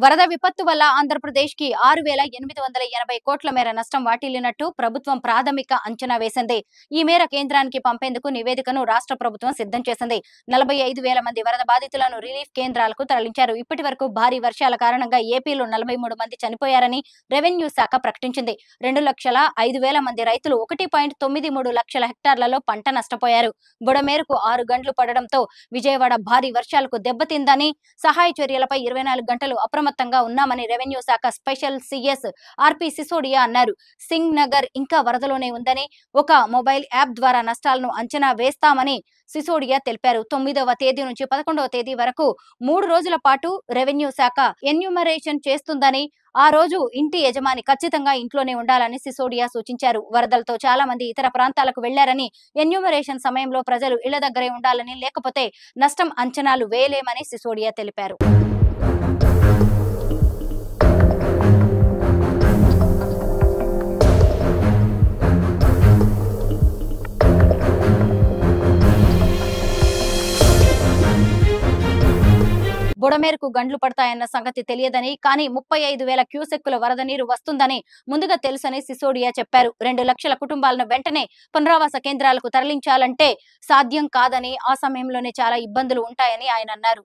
వరద విపత్తు వల్ల ఆంధ్రప్రదేశ్ కి 6,880 కోట్ల మేర నష్టం వాటిల్లినట్టు ప్రభుత్వం ప్రాథమిక అంచనా వేసింది. ఈ మేర కేంద్రానికి పంపేందుకు నివేదికను రాష్ట్ర ప్రభుత్వం సిద్ధం చేసింది. 45,000 మంది వరద బాధితులను రిలీఫ్ కేంద్రాలకు తరలించారు. ఇప్పటి వరకు భారీ వర్షాల కారణంగా ఏపీలో 43 మంది చనిపోయారని రెవెన్యూ శాఖ ప్రకటించింది. 2,05,000 మంది రైతులు 1.93 లక్షల హెక్టార్లలో పంట నష్టపోయారు. బుడమేరుకు 6 గంటలు పడడంతో విజయవాడ భారీ వర్షాలకు దెబ్బతిందని, సహాయ చర్యలపై 24 గంటలు అప్రమత్తంగా ఉన్నామని రెవెన్యూ శాఖ స్పెషల్ సిఎస్ ఆర్పి సిసోడియా అన్నారు. సింగ్ నగర్ ఇంకా వరదలోనే ఉందని, ఒక మొబైల్ యాప్ ద్వారా నష్టాలను అంచనా వేస్తామని సిసోడియా తెలిపారు. 9వ తేదీ నుంచి 11వ తేదీ వరకు 3 రోజుల పాటు రెవెన్యూ శాఖ ఎన్యూమరేషన్ చేస్తుందని, ఆ రోజు ఇంటి యజమాని ఖచ్చితంగా ఇంట్లోనే ఉండాలని సిసోడియా సూచించారు. వరదలతో చాలా మంది ఇతర ప్రాంతాలకు వెళ్లారని, ఎన్యూమరేషన్ సమయంలో ప్రజలు ఇళ్ల దగ్గరే ఉండాలని, లేకపోతే నష్టం అంచనాలు వేయలేమని సిసోడియా తెలిపారు. బుడమేరుకు గండ్లు పడతాయన్న సంగతి తెలియదని, కానీ 35,000 క్యూసెక్కుల వరద నీరు వస్తుందని ముందుగా తెలుసని సిసోడియా చెప్పారు. 2 లక్షల కుటుంబాలను వెంటనే పునరావాస కేంద్రాలకు తరలించాలంటే సాధ్యం కాదని, ఆ సమయంలోనే చాలా ఇబ్బందులు ఉంటాయని ఆయన అన్నారు.